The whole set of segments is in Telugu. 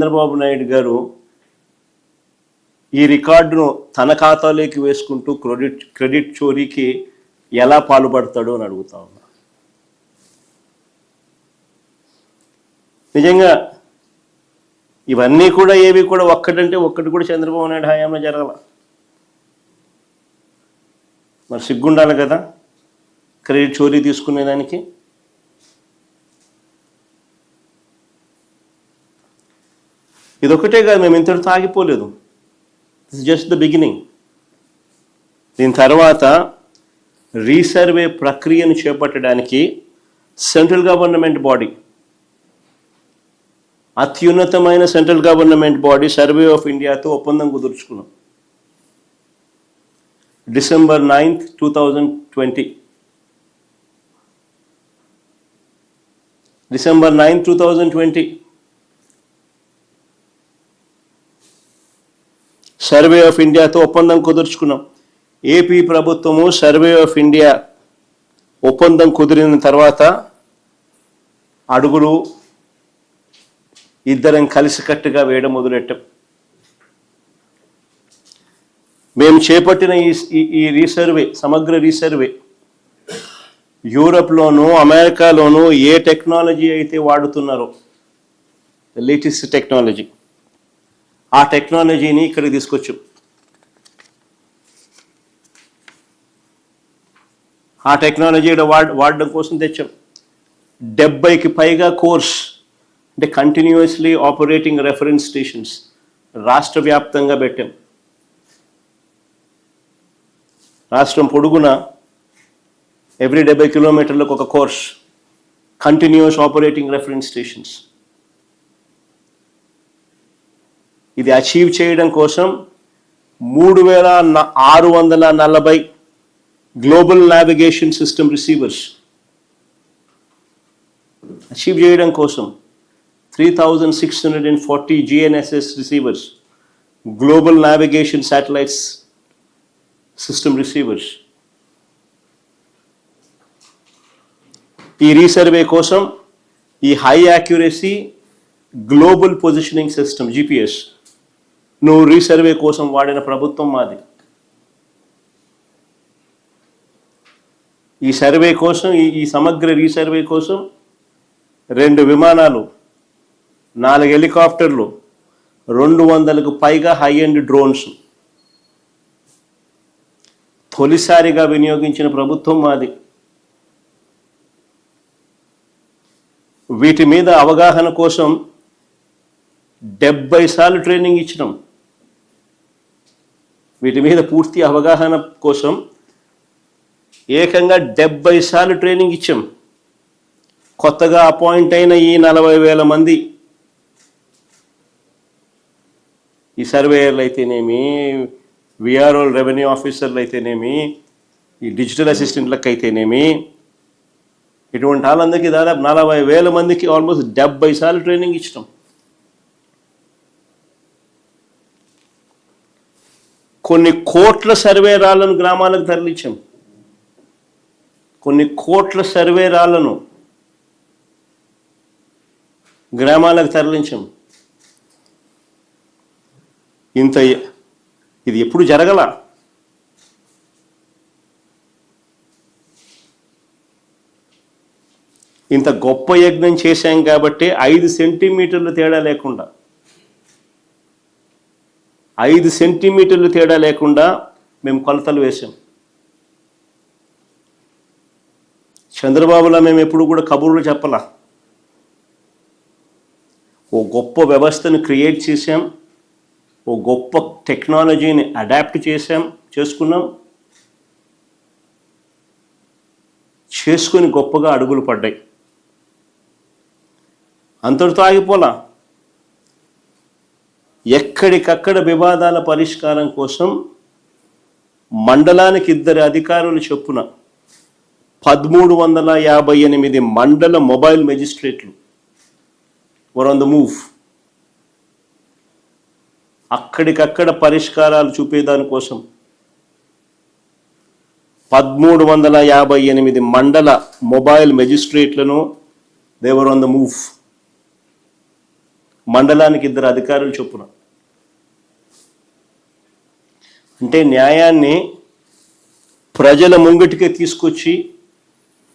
చంద్రబాబు నాయుడు గారు ఈ రికార్డును తన ఖాతాలోకి వేసుకుంటూ క్రెడిట్ చోరీకి ఎలా పాల్పడతాడో అని అడుగుతా ఉన్నా. నిజంగా ఇవన్నీ కూడా ఏవి కూడా ఒక్కటంటే ఒక్కటి కూడా చంద్రబాబు నాయుడు హయాంలో జరగల. మరి సిగ్గుండాలి కదా క్రెడిట్ చోరీ తీసుకునేదానికి. ఇదొక్కటే కాదు, మేము ఇంతటితో ఆగిపోలేదు. This just the beginning. దీని తర్వాత రీసర్వే ప్రక్రియను చేపట్టడానికి సెంట్రల్ గవర్నమెంట్ బాడీ, అత్యున్నతమైన central government body survey of ఇండియాతో ఒప్పందం కుదుర్చుకున్నాం. December 9th, 2020. December 9th, 2020. Survey of ఇండియాతో ఒప్పందం కుదుర్చుకున్నాం. ఏపీ ప్రభుత్వము సర్వే ఆఫ్ ఇండియా ఒప్పందం కుదిరిన తర్వాత అడుగులు ఇద్దరం కలిసికట్టుగా వేయడం మొదలెట్టాం. మేము చేపట్టిన ఈ రీసర్వే, సమగ్ర రీసర్వే యూరప్లోనూ అమెరికాలోనూ ఏ టెక్నాలజీ అయితే వాడుతున్నారో, లేటెస్ట్ టెక్నాలజీ, ఆ టెక్నాలజీని ఇక్కడికి తీసుకొచ్చాం. ఆ టెక్నాలజీ వాడడం కోసం తెచ్చాం. 70కి పైగా కోర్స్, అంటే కంటిన్యూస్లీ ఆపరేటింగ్ రెఫరెన్స్ స్టేషన్స్ రాష్ట్ర వ్యాప్తంగా పెట్టాం. రాష్ట్రం పొడుగున ఎవ్రీ 70 కిలోమీటర్లకు ఒక course, continuous operating reference stations. ఇది అచీవ్ చేయడం కోసం 3640 global navigation system receivers achieve చేయడం కోసం 3640 GNSS receivers, global navigation satellites system receivers. ఈ రీసర్వే కోసం ఈ high accuracy global positioning system GPS నువ్వు రీసర్వే కోసం వాడిన ప్రభుత్వం మాది. ఈ సర్వే కోసం, ఈ సమగ్ర రీసర్వే కోసం 2 విమానాలు, 4 హెలికాప్టర్లు, 200కు పైగా హై ఎండ్ డ్రోన్స్ తొలిసారిగా వినియోగించిన ప్రభుత్వం మాది. వీటి మీద అవగాహన కోసం 70 సార్లు ట్రైనింగ్ ఇచ్చినాం. వీటి మీద పూర్తి అవగాహన కోసం ఏకంగా 70 సార్లు ట్రైనింగ్ ఇచ్చాం. కొత్తగా అపాయింట్ అయిన ఈ 40,000 మంది ఈ సర్వేయర్లు అయితేనేమి, విఆర్ఓ రెవెన్యూ ఆఫీసర్లు అయితేనేమి, ఈ డిజిటల్ అసిస్టెంట్లకు అయితేనేమి, ఇటువంటి వాళ్ళందరికీ దాదాపు 40,000 మందికి ఆల్మోస్ట్ 70 సార్లు ట్రైనింగ్ ఇచ్చినాం. కొన్ని కోట్ల సర్వే రాళ్లను గ్రామాలకు తరలించాం. కొన్ని కోట్ల సర్వే రాళ్లను గ్రామాలకు తరలించాం. ఇది ఎప్పుడు జరగల. ఇంత గొప్ప యజ్ఞం చేశాం కాబట్టి 5 సెంటీమీటర్లు తేడా లేకుండా 5 సెంటీమీటర్లు తేడా లేకుండా మేము కొలతలు వేసాం. చంద్రబాబులా మేము ఎప్పుడు కూడా కబుర్లు చెప్పలా. ఓ గొప్ప వ్యవస్థను క్రియేట్ చేశాం, ఓ గొప్ప టెక్నాలజీని అడాప్ట్ చేసుకుని గొప్పగా అడుగులు పడ్డాయి. అంతటితో ఆగిపోలా. ఎక్కడికక్కడ వివాదాల పరిష్కారం కోసం మండలానికి 2 అధికారులు చొప్పున 1358 మండల మొబైల్ మెజిస్ట్రేట్లు వర్ ఆన్ ద మూవ్. అక్కడికక్కడ పరిష్కారాలు చూపేదానికోసం 1358 మండల మొబైల్ మెజిస్ట్రేట్లను they were on the move. మండలానికి 2 అధికారులు చొప్పున. అంటే న్యాయాన్ని ప్రజల ముంగటికే తీసుకొచ్చి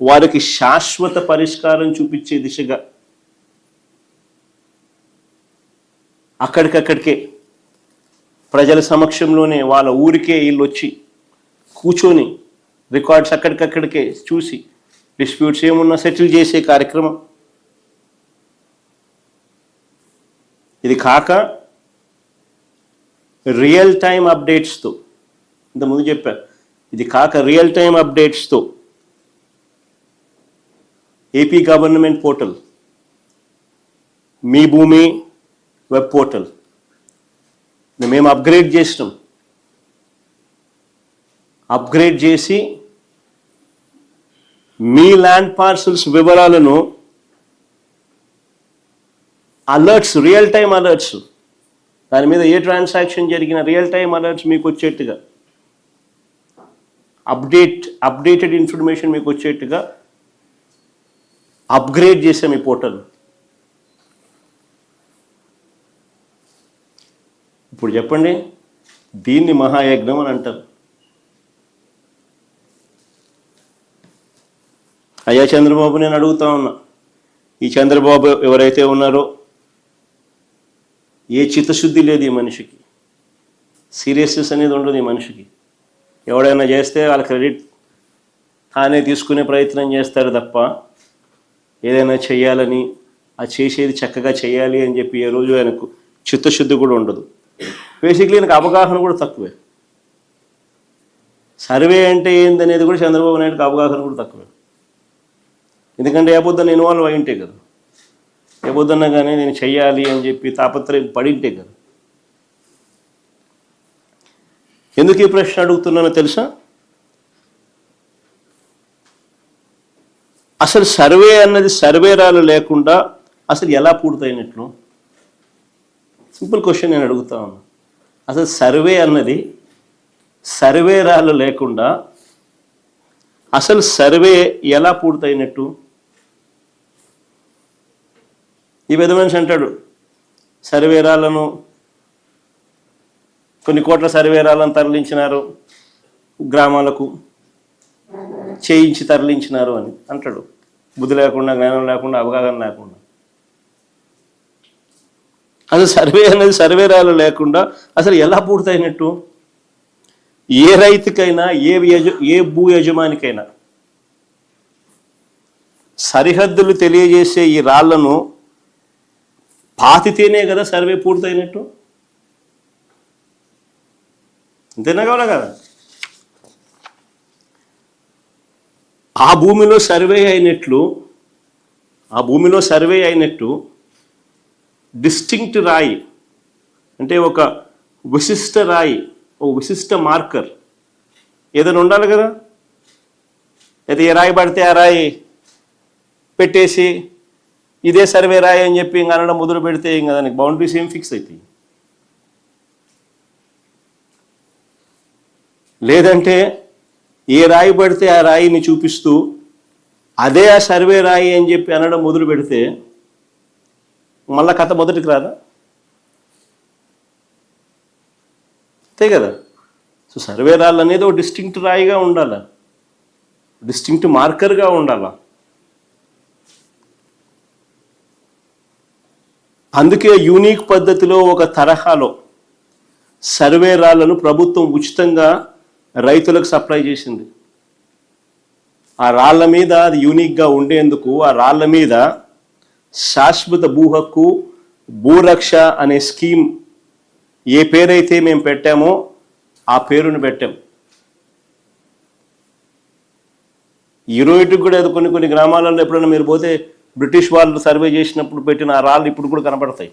వారికి శాశ్వత పరిష్కారం చూపించే దిశగా అక్కడికక్కడికే ప్రజల సమక్షంలోనే వాళ్ళ ఊరికే వీళ్ళు వచ్చి కూర్చొని రికార్డ్స్ అక్కడికక్కడికే చూసి డిస్ప్యూట్స్ ఏమున్నా సెటిల్ చేసే కార్యక్రమం. ఇది కాక రియల్ టైం అప్డేట్స్తో, ఇంతకుముందు చెప్పారు, ఇది కాక రియల్ టైం అప్డేట్స్తో ఏపీ గవర్నమెంట్ పోర్టల్, మీ భూమి వెబ్ పోర్టల్ మేము అప్గ్రేడ్ చేసినాం. అప్గ్రేడ్ చేసి మీ ల్యాండ్ పార్సల్స్ వివరాలను అలర్ట్స్, రియల్ టైం అలర్ట్స్, దాని మీద ఏ ట్రాన్సాక్షన్ జరిగిన రియల్ టైం అలర్ట్స్ మీకు వచ్చేట్టుగా, అప్డేటెడ్ ఇన్ఫర్మేషన్ మీకు వచ్చేట్టుగా అప్గ్రేడ్ చేసాం ఈ పోర్టల్. ఇప్పుడు చెప్పండి, దీన్ని మహాయజ్ఞం అని అంటారు. అయ్యా చంద్రబాబు, నేను అడుగుతా ఉన్నా, ఈ చంద్రబాబు ఎవరైతే ఉన్నారో ఏ చిత్తశుద్ధి లేదు ఈ మనిషికి, సీరియస్నెస్ అనేది ఉండదు ఈ మనిషికి. ఎవడైనా చేస్తే వాళ్ళ క్రెడిట్ తానే తీసుకునే ప్రయత్నం చేస్తారు తప్ప ఏదైనా చేయాలని, ఆ చేసేది చక్కగా చేయాలి అని చెప్పి ఏ రోజు ఆయనకు చిత్తశుద్ధి కూడా ఉండదు. బేసిక్లీ ఆయనకు అవగాహన కూడా తక్కువే. సర్వే అంటే ఏందనేది కూడా చంద్రబాబు నాయుడుకి అవగాహన కూడా తక్కువే. ఎందుకంటే ఏ పొద్దున్న ఇన్వాల్వ్ అయి ఉంటే కదా, ఏ పొద్దున్నా కానీ నేను చెయ్యాలి అని చెప్పి తాపత్రయం పడింటే కదా. ఎందుకు ఈ ప్రశ్న అడుగుతున్నానో తెలుసా? అసలు సర్వే అన్నది సర్వేరాలు లేకుండా అసలు ఎలా పూర్తయినట్లు? సింపుల్ క్వశ్చన్ నేను అడుగుతా ఉన్నా. అసలు సర్వే అన్నది సర్వేరాలు లేకుండా అసలు సర్వే ఎలా పూర్తయినట్టు? ఈ పెద్ద మనిషి అంటాడు, సర్వేరాలను కొన్ని కోట్ల సర్వేరాలను తరలించినారు, గ్రామాలకు చేయించి తరలించినారు అని అంటాడు. బుద్ధి లేకుండా, జ్ఞానం లేకుండా, అవగాహన లేకుండా. అసలు సర్వే అనేది సర్వేరాలు లేకుండా అసలు ఎలా పూర్తయినట్టు? ఏ రైతుకైనా, ఏ భూ యజమానికైనా సరిహద్దులు తెలియజేసే ఈ రాళ్లను పాతితేనే కదా సర్వే పూర్తయినట్టు. అంతేనా కావాలా కదా? ఆ భూమిలో సర్వే అయినట్టు డిస్టింక్ట్ రాయి అంటే ఒక విశిష్ట రాయి, ఒక విశిష్ట మార్కర్ ఏదైనా ఉండాలి కదా. అయితే ఏ రాయి పడితే ఆ రాయి పెట్టేసి ఇదే సర్వే రాయి అని చెప్పి ఇంకా అనడం మొదలు పెడితే ఇంకా దానికి బౌండరీస్ ఏం ఫిక్స్ అవుతాయి? లేదంటే ఏ రాయి పడితే ఆ రాయిని చూపిస్తూ అదే ఆ సర్వే రాయి అని చెప్పి అనడం మొదలు పెడితే మళ్ళా కథ మొదటికి రాదా? అంతే కదా. సో సర్వే రాళ్ళు అనేది ఒక డిస్టింక్ట్ రాయిగా ఉండాలా, డిస్టింక్ట్ మార్కర్గా ఉండాలా. అందుకే యూనిక్ పద్ధతిలో ఒక తరహాలో సర్వే రాళ్లను ప్రభుత్వం ఉచితంగా రైతులకు సప్లై చేసింది. ఆ రాళ్ల మీద అది యూనిక్గా ఉండేందుకు ఆ రాళ్ల మీద శాశ్వత భూ హక్కు, భూరక్ష అనే స్కీమ్ ఏ పేరైతే మేము పెట్టామో ఆ పేరును పెట్టాం. ఈ రోజుకి కూడా అది కొన్ని గ్రామాలలో ఎప్పుడైనా మీరు పోతే బ్రిటిష్ వాళ్ళు సర్వే చేసినప్పుడు పెట్టిన ఆ రాళ్ళు ఇప్పుడు కూడా కనపడతాయి.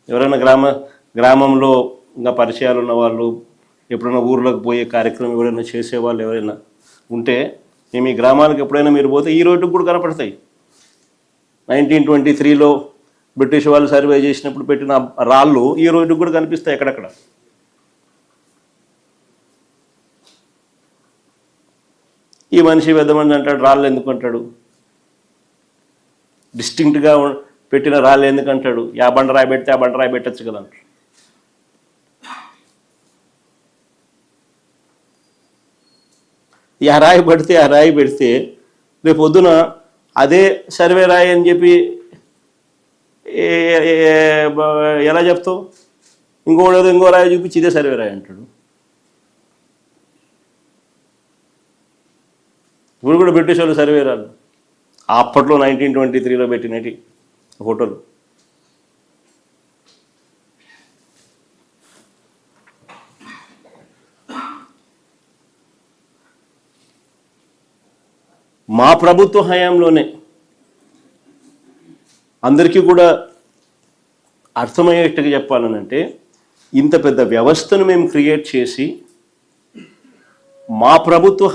ఎవరైనా గ్రామంలో ఇంకా పరిచయాలు ఉన్న వాళ్ళు, ఎప్పుడైనా ఊర్లోకి పోయే కార్యక్రమం ఎవరైనా చేసేవాళ్ళు ఎవరైనా ఉంటే మేము ఈ గ్రామాలకు ఎప్పుడైనా మీరు పోతే ఈ రోజుకి కూడా కనపడతాయి. 1923లో బ్రిటిష్ వాళ్ళు సర్వే చేసినప్పుడు పెట్టిన రాళ్ళు ఈ రోజుకి కూడా కనిపిస్తాయి ఎక్కడెక్కడ. ఈ మనిషి పెద్ద మంది అంటాడు, రాళ్ళు ఎందుకు అంటాడు? డిస్టింక్ట్గా పెట్టిన రాళ్ళు ఎందుకంటాడు? ఆ బండ రాయి పెడితే ఆ బండ రాయి పెట్టచ్చు కదా అంటాడు. ఆ రాయి పడితే ఆ రాయి పెడితే రేపు పొద్దున అదే సర్వే రాయి అని చెప్పి ఎలా చెప్తావు? ఇంకో రాయి చూపించి ఇదే సర్వే రాయి అంటాడు. ఇప్పుడు కూడా బ్రిటిష్ వాళ్ళు సర్వే రాళ్ళు అప్పట్లో 1923లో పెట్టినటి ఫోటోలు. మా ప్రభుత్వ హయాంలోనే అందరికీ కూడా అర్థమయ్యేట్టుగా చెప్పాలనంటే, ఇంత పెద్ద వ్యవస్థను మేము క్రియేట్ చేసి మా ప్రభుత్వ